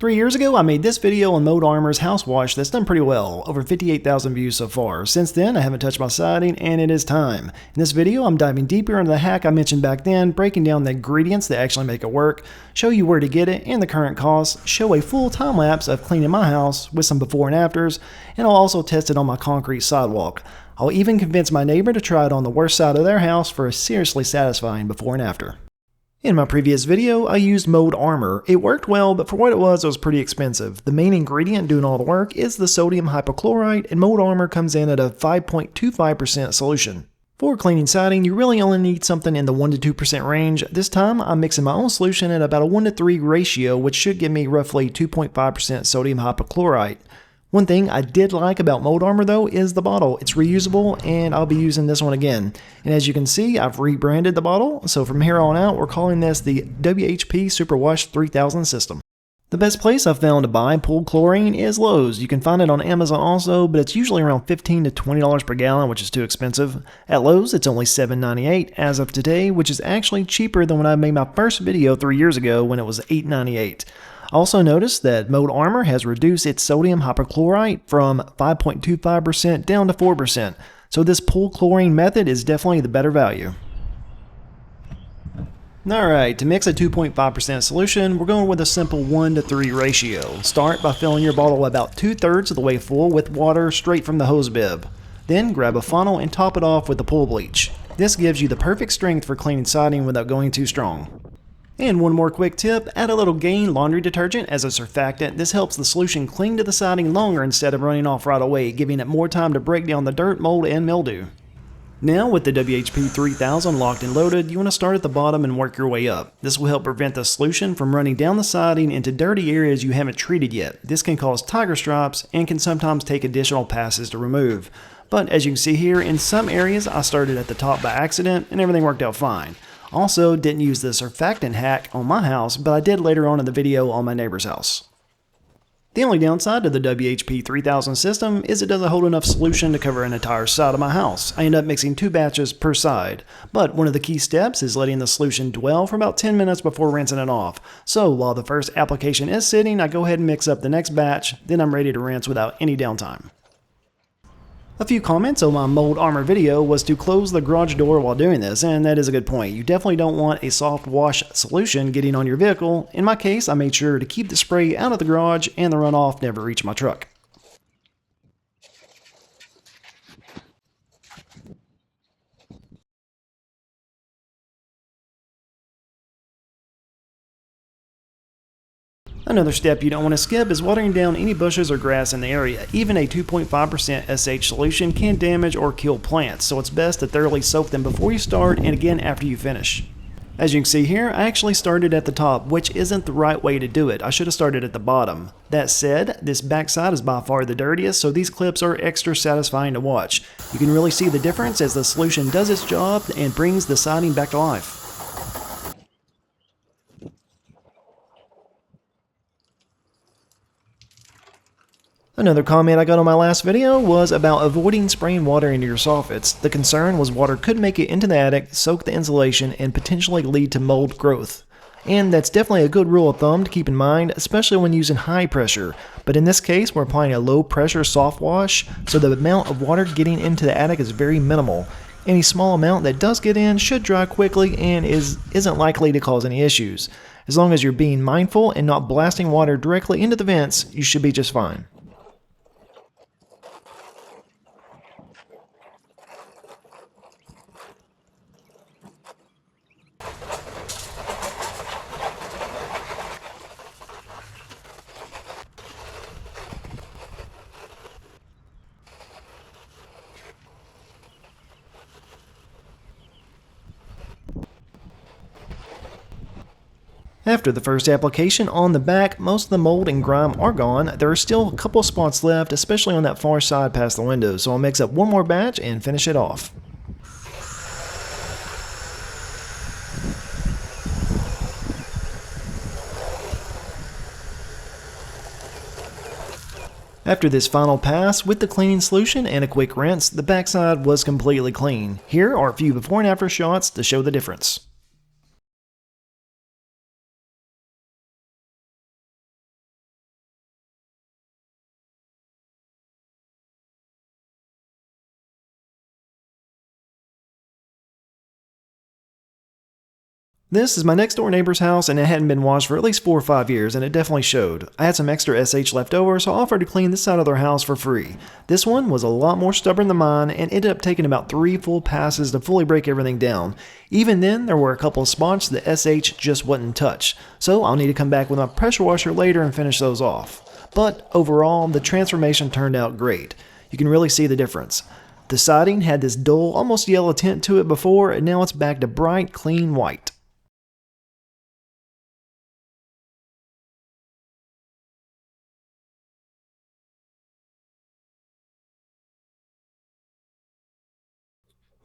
3 years ago, I made this video on Mode Armor's house wash that's done pretty well, over 58,000 views so far. Since then, I haven't touched my siding, and it is time. In this video, I'm diving deeper into the hack I mentioned back then, breaking down the ingredients that actually make it work, show you where to get it and the current costs, show a full time lapse of cleaning my house with some before and afters, and I'll also test it on my concrete sidewalk. I'll even convince my neighbor to try it on the worst side of their house for a seriously satisfying before and after. In my previous video, I used Mode Armor. It worked well, but for what it was pretty expensive. The main ingredient doing all the work is the sodium hypochlorite, and Mode Armor comes in at a 5.25% solution. For cleaning siding, you really only need something in the 1 to 2% range. This time, I'm mixing my own solution at about a 1 to 3 ratio, which should give me roughly 2.5% sodium hypochlorite. One thing I did like about Mode Armor though is the bottle. It's reusable and I'll be using this one again. And as you can see, I've rebranded the bottle, so from here on out we're calling this the WHP Superwash 3000 system. The best place I've found to buy pool chlorine is Lowe's. You can find it on Amazon also, but it's usually around $15 to $20 per gallon, which is too expensive. At Lowe's, it's only $7.98 as of today, which is actually cheaper than when I made my first video 3 years ago when it was $8.98. Also notice that Mode Armor has reduced its sodium hypochlorite from 5.25% down to 4%, so this pool chlorine method is definitely the better value. Alright, to mix a 2.5% solution, we're going with a simple 1 to 3 ratio. Start by filling your bottle about 2/3 of the way full with water straight from the hose bib. Then grab a funnel and top it off with the pool bleach. This gives you the perfect strength for cleaning siding without going too strong. And one more quick tip, add a little Gain laundry detergent as a surfactant. This helps the solution cling to the siding longer instead of running off right away, giving it more time to break down the dirt, mold, and mildew. Now with the WHP 3000 locked and loaded, you want to start at the bottom and work your way up. This will help prevent the solution from running down the siding into dirty areas you haven't treated yet. This can cause tiger stripes and can sometimes take additional passes to remove. But as you can see here, in some areas I started at the top by accident and everything worked out fine. Also, didn't use the surfactant hack on my house, but I did later on in the video on my neighbor's house. The only downside to the WHP 3000 system is it doesn't hold enough solution to cover an entire side of my house. I end up mixing 2 batches per side. But one of the key steps is letting the solution dwell for about 10 minutes before rinsing it off. So while the first application is sitting, I go ahead and mix up the next batch, then I'm ready to rinse without any downtime. A few comments on my Mode Armor video was to close the garage door while doing this, and that is a good point. You definitely don't want a soft wash solution getting on your vehicle. In my case, I made sure to keep the spray out of the garage and the runoff never reached my truck. Another step you don't want to skip is watering down any bushes or grass in the area. Even a 2.5% SH solution can damage or kill plants, so it's best to thoroughly soak them before you start and again after you finish. As you can see here, I actually started at the top, which isn't the right way to do it. I should have started at the bottom. That said, this backside is by far the dirtiest, so these clips are extra satisfying to watch. You can really see the difference as the solution does its job and brings the siding back to life. Another comment I got on my last video was about avoiding spraying water into your soffits. The concern was water could make it into the attic, soak the insulation, and potentially lead to mold growth. And that's definitely a good rule of thumb to keep in mind, especially when using high pressure. But in this case, we're applying a low pressure soft wash, so the amount of water getting into the attic is very minimal. Any small amount that does get in should dry quickly and isn't likely to cause any issues. As long as you're being mindful and not blasting water directly into the vents, you should be just fine. After the first application on the back, most of the mold and grime are gone. There are still a couple spots left, especially on that far side past the window, so I'll mix up one more batch and finish it off. After this final pass with the cleaning solution and a quick rinse, the backside was completely clean. Here are a few before and after shots to show the difference. This is my next door neighbor's house, and it hadn't been washed for at least 4 or 5 years, and it definitely showed. I had some extra SH left over, so I offered to clean this side of their house for free. This one was a lot more stubborn than mine, and ended up taking about 3 full passes to fully break everything down. Even then, there were a couple of spots that SH just wouldn't touch, so I'll need to come back with my pressure washer later and finish those off. But overall, the transformation turned out great. You can really see the difference. The siding had this dull, almost yellow tint to it before, and now it's back to bright, clean white.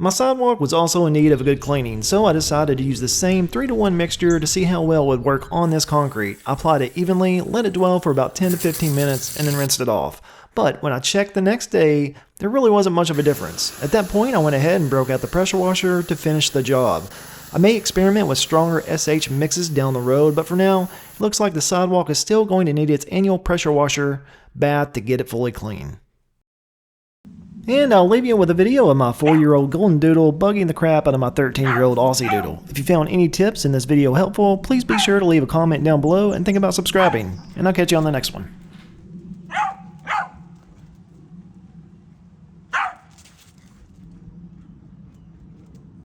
My sidewalk was also in need of a good cleaning, so I decided to use the same 3-to-1 mixture to see how well it would work on this concrete. I applied it evenly, let it dwell for about 10 to 15 minutes, and then rinsed it off. But when I checked the next day, there really wasn't much of a difference. At that point, I went ahead and broke out the pressure washer to finish the job. I may experiment with stronger SH mixes down the road, but for now, it looks like the sidewalk is still going to need its annual pressure washer bath to get it fully clean. And I'll leave you with a video of my 4-year-old golden doodle bugging the crap out of my 13-year-old Aussie doodle. If you found any tips in this video helpful, please be sure to leave a comment down below and think about subscribing. And I'll catch you on the next one.